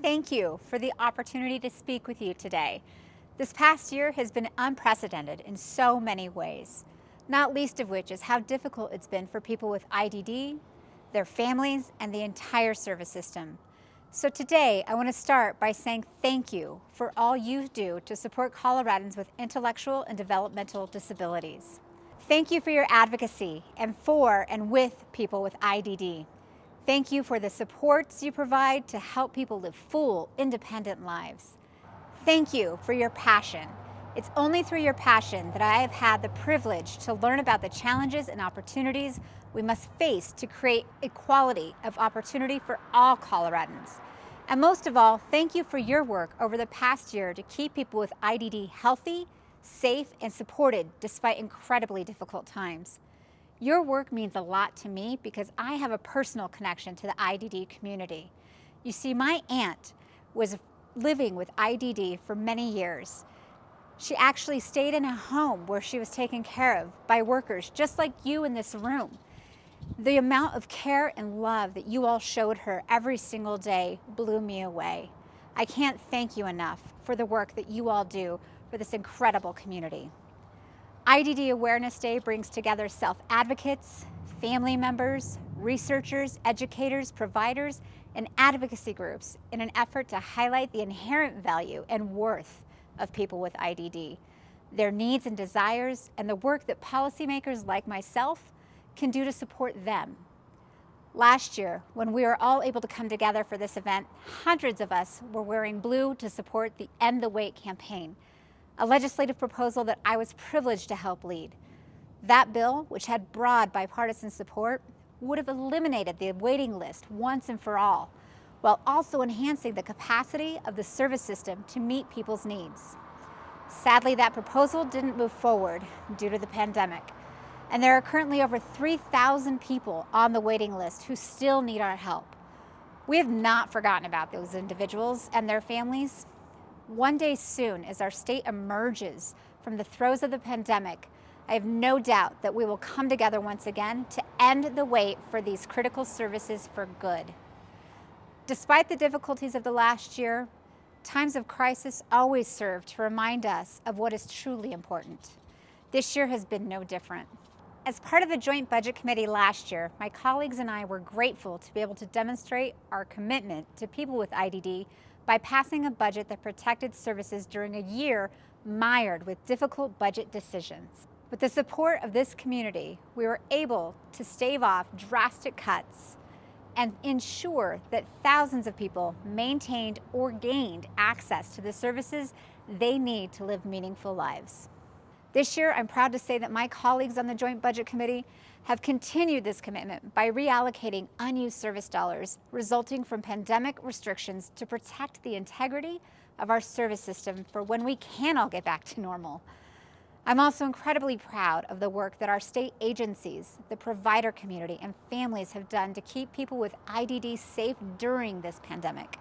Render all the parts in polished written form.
Thank you for the opportunity to speak with you today. This past year has been unprecedented in so many ways, not least of which is how difficult it's been for people with IDD, their families, and the entire service system. So today, I want to start by saying thank you for all you do to support Coloradans with intellectual and developmental disabilities. Thank you for your advocacy and for and with people with IDD. Thank you for the supports you provide to help people live full, independent lives. Thank you for your passion. It's only through your passion that I have had the privilege to learn about the challenges and opportunities we must face to create equality of opportunity for all Coloradans. And most of all, thank you for your work over the past year to keep people with IDD healthy, safe, and supported despite incredibly difficult times. Your work means a lot to me because I have a personal connection to the IDD community. You see, my aunt was living with IDD for many years. She actually stayed in a home where she was taken care of by workers just like you in this room. The amount of care and love that you all showed her every single day blew me away. I can't thank you enough for the work that you all do for this incredible community. IDD Awareness Day brings together self-advocates, family members, researchers, educators, providers, and advocacy groups in an effort to highlight the inherent value and worth of people with IDD, their needs and desires, and the work that policymakers like myself can do to support them. Last year, when we were all able to come together for this event, hundreds of us were wearing blue to support the End the Wait campaign, a legislative proposal that I was privileged to help lead. That bill, which had broad bipartisan support, would have eliminated the waiting list once and for all, while also enhancing the capacity of the service system to meet people's needs. Sadly, that proposal didn't move forward due to the pandemic, and there are currently over 3,000 people on the waiting list who still need our help. We have not forgotten about those individuals and their families. One day soon, as our state emerges from the throes of the pandemic, I have no doubt that we will come together once again to end the wait for these critical services for good. Despite the difficulties of the last year, times of crisis always serve to remind us of what is truly important. This year has been no different. As part of the Joint Budget Committee last year, my colleagues and I were grateful to be able to demonstrate our commitment to people with IDD by passing a budget that protected services during a year mired with difficult budget decisions. With the support of this community, we were able to stave off drastic cuts and ensure that thousands of people maintained or gained access to the services they need to live meaningful lives. This year, I'm proud to say that my colleagues on the Joint Budget Committee have continued this commitment by reallocating unused service dollars resulting from pandemic restrictions to protect the integrity of our service system for when we can all get back to normal. I'm also incredibly proud of the work that our state agencies, the provider community, and families have done to keep people with IDD safe during this pandemic.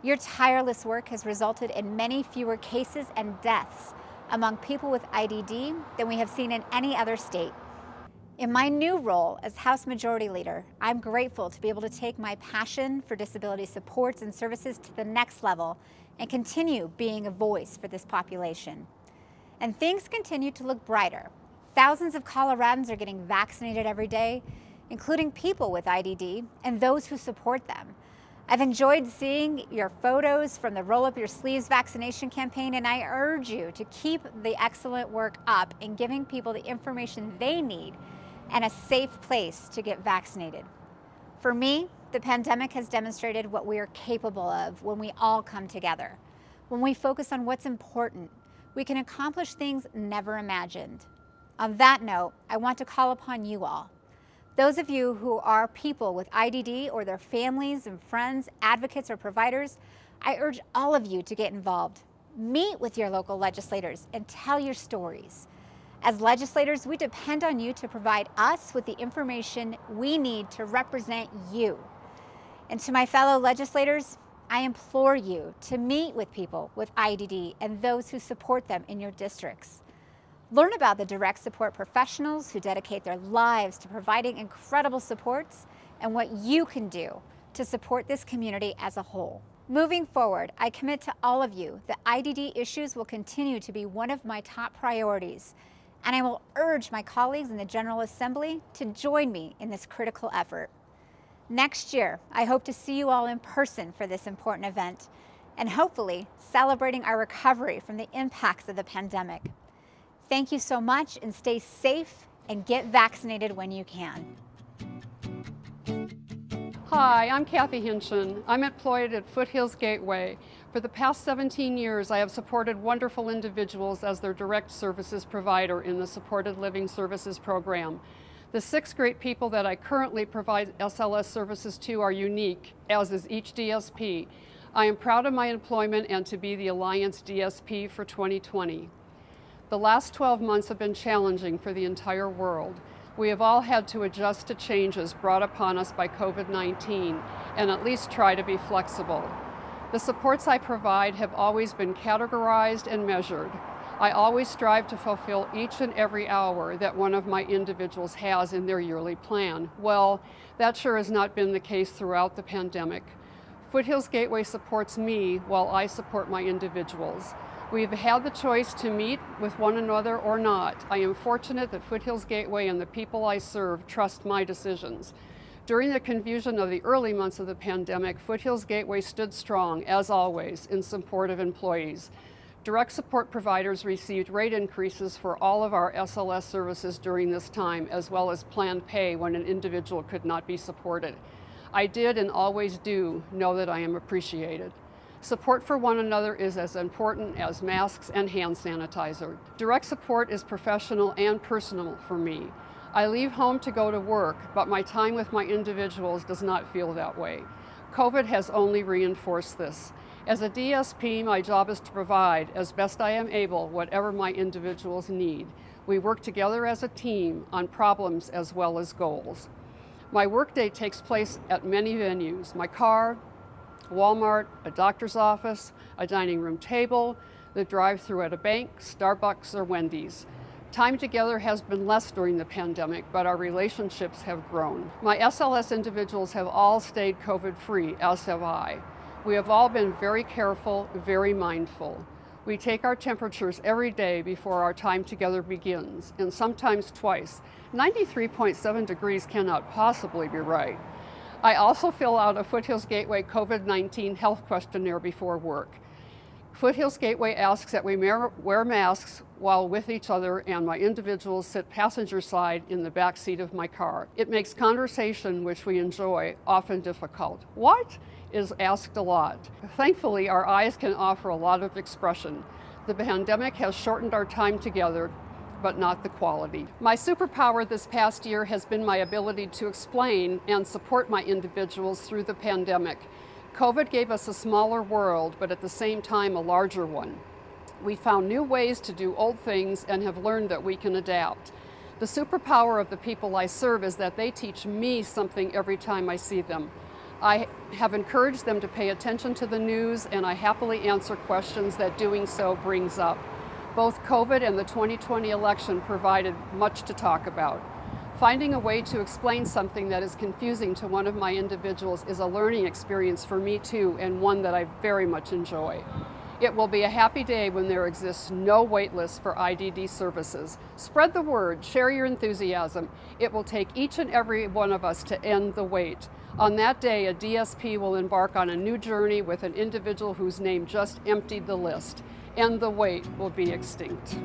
Your tireless work has resulted in many fewer cases and deaths among people with IDD than we have seen in any other state. In my new role as House Majority Leader, I'm grateful to be able to take my passion for disability supports and services to the next level and continue being a voice for this population. And things continue to look brighter. Thousands of Coloradans are getting vaccinated every day, including people with IDD and those who support them. I've enjoyed seeing your photos from the Roll Up Your Sleeves vaccination campaign, and I urge you to keep the excellent work up in giving people the information they need and a safe place to get vaccinated. For me, the pandemic has demonstrated what we are capable of when we all come together. When we focus on what's important, we can accomplish things never imagined. On that note, I want to call upon you all. Those of you who are people with IDD or their families and friends, advocates or providers, I urge all of you to get involved. Meet with your local legislators and tell your stories. As legislators, we depend on you to provide us with the information we need to represent you. And to my fellow legislators, I implore you to meet with people with IDD and those who support them in your districts. Learn about the direct support professionals who dedicate their lives to providing incredible supports and what you can do to support this community as a whole. Moving forward, I commit to all of you that IDD issues will continue to be one of my top priorities, and I will urge my colleagues in the General Assembly to join me in this critical effort. Next year, I hope to see you all in person for this important event, and hopefully celebrating our recovery from the impacts of the pandemic. Thank you so much, and stay safe and get vaccinated when you can. Hi, I'm Kathy Hinchen. I'm employed at Foothills Gateway. For the past 17 years, I have supported wonderful individuals as their direct services provider in the Supported Living Services program. The 6 great people that I currently provide SLS services to are unique, as is each DSP. I am proud of my employment and to be the Alliance DSP for 2020. The last 12 months have been challenging for the entire world. We have all had to adjust to changes brought upon us by COVID-19 and at least try to be flexible. The supports I provide have always been categorized and measured. I always strive to fulfill each and every hour that one of my individuals has in their yearly plan. Well, that sure has not been the case throughout the pandemic. Foothills Gateway supports me while I support my individuals. We have had the choice to meet with one another or not. I am fortunate that Foothills Gateway and the people I serve trust my decisions. During the confusion of the early months of the pandemic, Foothills Gateway stood strong, as always, in support of employees. Direct support providers received rate increases for all of our SLS services during this time, as well as planned pay when an individual could not be supported. I did and always do know that I am appreciated. Support for one another is as important as masks and hand sanitizer. Direct support is professional and personal for me. I leave home to go to work, but my time with my individuals does not feel that way. COVID has only reinforced this. As a DSP, my job is to provide, as best I am able, whatever my individuals need. We work together as a team on problems as well as goals. My workday takes place at many venues: my car, Walmart, a doctor's office, a dining room table, the drive-thru at a bank, Starbucks, or Wendy's. Time together has been less during the pandemic, but our relationships have grown. My SLS individuals have all stayed COVID-free, as have I. We have all been very careful, very mindful. We take our temperatures every day before our time together begins, and sometimes twice. 93.7 degrees cannot possibly be right. I also fill out a Foothills Gateway COVID-19 health questionnaire before work. Foothills Gateway asks that we wear masks while with each other, and my individuals sit passenger side in the back seat of my car. It makes conversation, which we enjoy, often difficult. What? Is asked a lot. Thankfully, our eyes can offer a lot of expression. The pandemic has shortened our time together, but not the quality. My superpower this past year has been my ability to explain and support my individuals through the pandemic. COVID gave us a smaller world, but at the same time a larger one. We found new ways to do old things and have learned that we can adapt. The superpower of the people I serve is that they teach me something every time I see them. I have encouraged them to pay attention to the news, and I happily answer questions that doing so brings up. Both COVID and the 2020 election provided much to talk about. Finding a way to explain something that is confusing to one of my individuals is a learning experience for me too, and one that I very much enjoy. It will be a happy day when there exists no wait list for IDD services. Spread the word, share your enthusiasm. It will take each and every one of us to end the wait. On that day, a DSP will embark on a new journey with an individual whose name just emptied the list, and the wait will be extinct.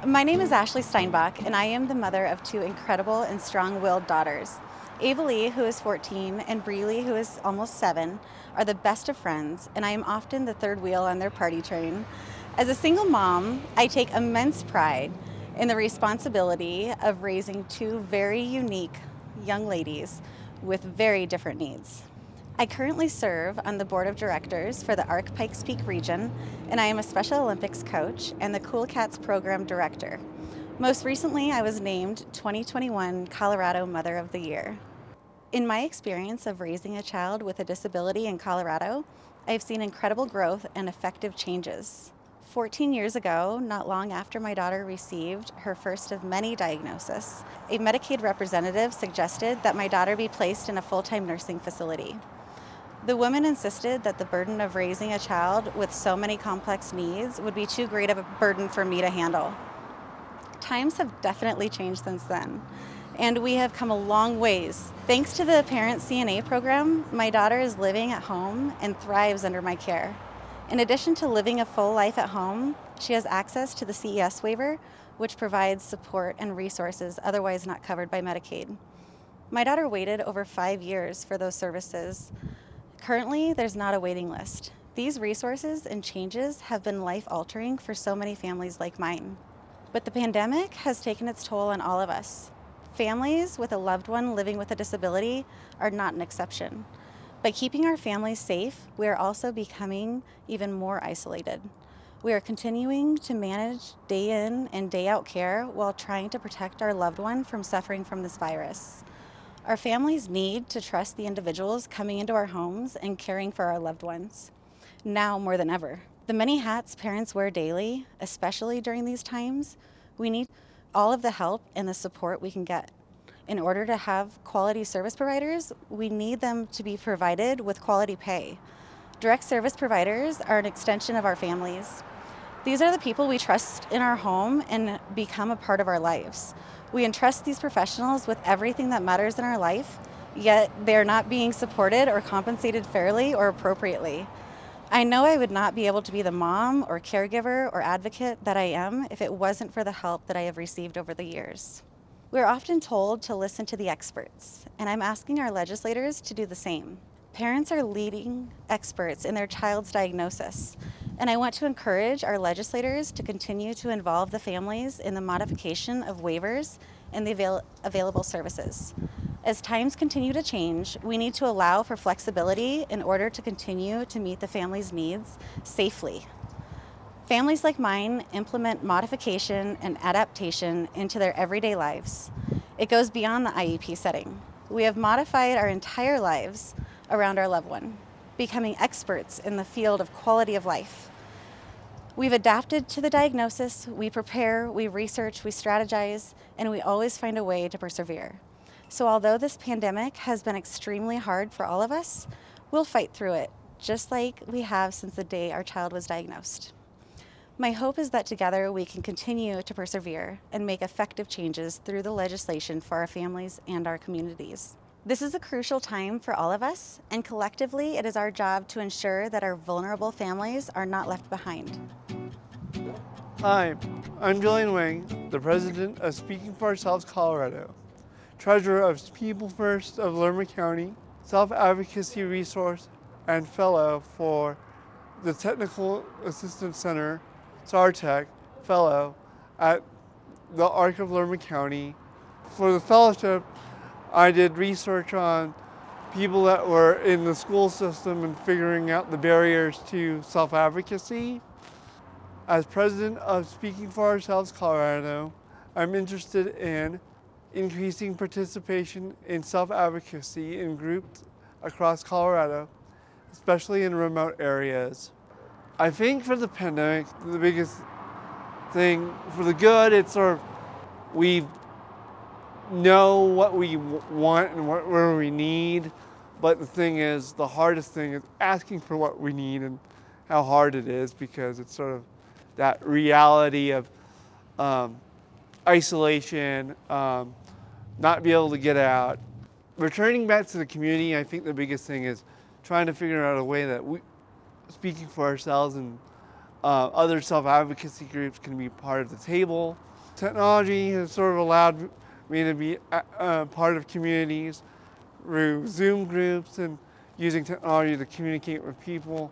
My name is Ashley Steinbach, and I am the mother of 2 incredible and strong-willed daughters. Ava Lee, who is 14, and Bree Lee, who is almost 7, are the best of friends, and I am often the third wheel on their party train. As a single mom, I take immense pride in the responsibility of raising 2 very unique young ladies with very different needs. I currently serve on the board of directors for the ARC Pikes Peak region, and I am a Special Olympics coach and the Cool Cats program director. Most recently, I was named 2021 Colorado Mother of the Year. In my experience of raising a child with a disability in Colorado, I have seen incredible growth and effective changes. 14 years ago, not long after my daughter received her first of many diagnoses, a Medicaid representative suggested that my daughter be placed in a full-time nursing facility. The woman insisted that the burden of raising a child with so many complex needs would be too great of a burden for me to handle. Times have definitely changed since then, and we have come a long ways. Thanks to the Parent CNA program, my daughter is living at home and thrives under my care. In addition to living a full life at home, she has access to the CES waiver, which provides support and resources otherwise not covered by Medicaid. My daughter waited over 5 years for those services. Currently, there's not a waiting list. These resources and changes have been life-altering for so many families like mine. But the pandemic has taken its toll on all of us. Families with a loved one living with a disability are not an exception. By keeping our families safe, we are also becoming even more isolated. We are continuing to manage day in and day out care while trying to protect our loved one from suffering from this virus. Our families need to trust the individuals coming into our homes and caring for our loved ones, now more than ever. The many hats parents wear daily, especially during these times, we need all of the help and the support we can get. In order to have quality service providers, we need them to be provided with quality pay. Direct service providers are an extension of our families. These are the people we trust in our home and become a part of our lives. We entrust these professionals with everything that matters in our life, yet they're not being supported or compensated fairly or appropriately. I know I would not be able to be the mom or caregiver or advocate that I am if it wasn't for the help that I have received over the years. We're often told to listen to the experts, and I'm asking our legislators to do the same. Parents are leading experts in their child's diagnosis, and I want to encourage our legislators to continue to involve the families in the modification of waivers and the available services. As times continue to change, we need to allow for flexibility in order to continue to meet the family's needs safely. Families like mine implement modification and adaptation into their everyday lives. It goes beyond the IEP setting. We have modified our entire lives around our loved one, becoming experts in the field of quality of life. We've adapted to the diagnosis, we prepare, we research, we strategize, and we always find a way to persevere. So although this pandemic has been extremely hard for all of us, we'll fight through it, just like we have since the day our child was diagnosed. My hope is that together we can continue to persevere and make effective changes through the legislation for our families and our communities. This is a crucial time for all of us, and collectively it is our job to ensure that our vulnerable families are not left behind. Hi, I'm Julian Wang, the president of Speaking for Ourselves Colorado, treasurer of People First of Lerma County, self-advocacy resource, and fellow for the Technical Assistance Center, SARTEC fellow at the ARC of Lerma County. For the fellowship, I did research on people that were in the school system and figuring out the barriers to self-advocacy. As president of Speaking for Ourselves Colorado, I'm interested in increasing participation in self-advocacy in groups across Colorado, especially in remote areas. I think for the pandemic, the biggest thing, for the good, it's sort of, we know what we want and where we need, but the thing is, the hardest thing is asking for what we need and how hard it is, because it's sort of that reality of isolation, not be able to get out. Returning back to the community, I think the biggest thing is trying to figure out a way that we, speaking for ourselves and other self-advocacy groups, can be part of the table. Technology has sort of allowed me to be part of communities through Zoom groups and using technology to communicate with people,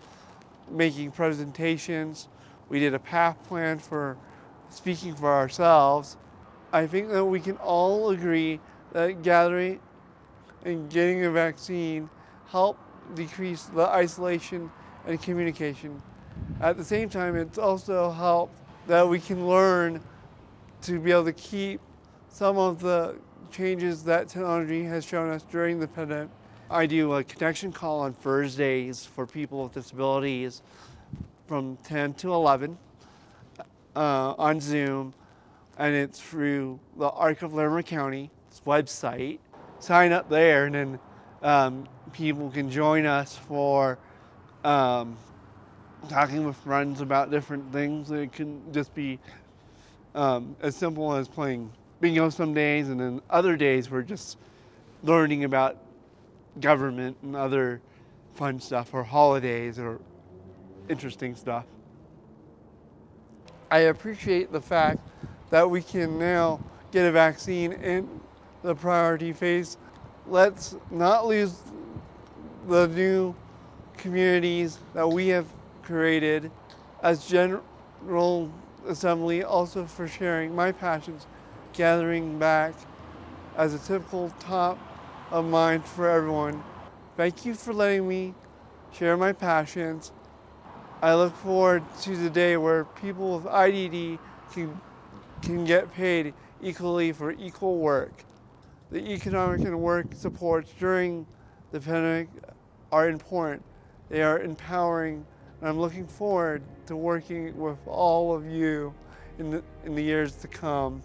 making presentations. We did a path plan for speaking for ourselves. I think that we can all agree that gathering and getting a vaccine help decrease the isolation and communication. At the same time, it's also helped that we can learn to be able to keep some of the changes that technology has shown us during the pandemic. I do a connection call on Thursdays for people with disabilities from 10 to 11 on Zoom, and it's through the ARC of Lerma County's website. Sign up there and then people can join us for talking with friends about different things. It can just be as simple as playing bingo some days, and then other days we're just learning about government and other fun stuff, or holidays, or interesting stuff. I appreciate the fact that we can now get a vaccine in the priority phase. Let's not lose the new communities that we have created as General Assembly, also for sharing my passions, gathering back as a typical top of mind for everyone. Thank you for letting me share my passions. I look forward to the day where people with IDD can get paid equally for equal work. The economic and work supports during the pandemic are important. They are empowering, and I'm looking forward to working with all of you in the years to come.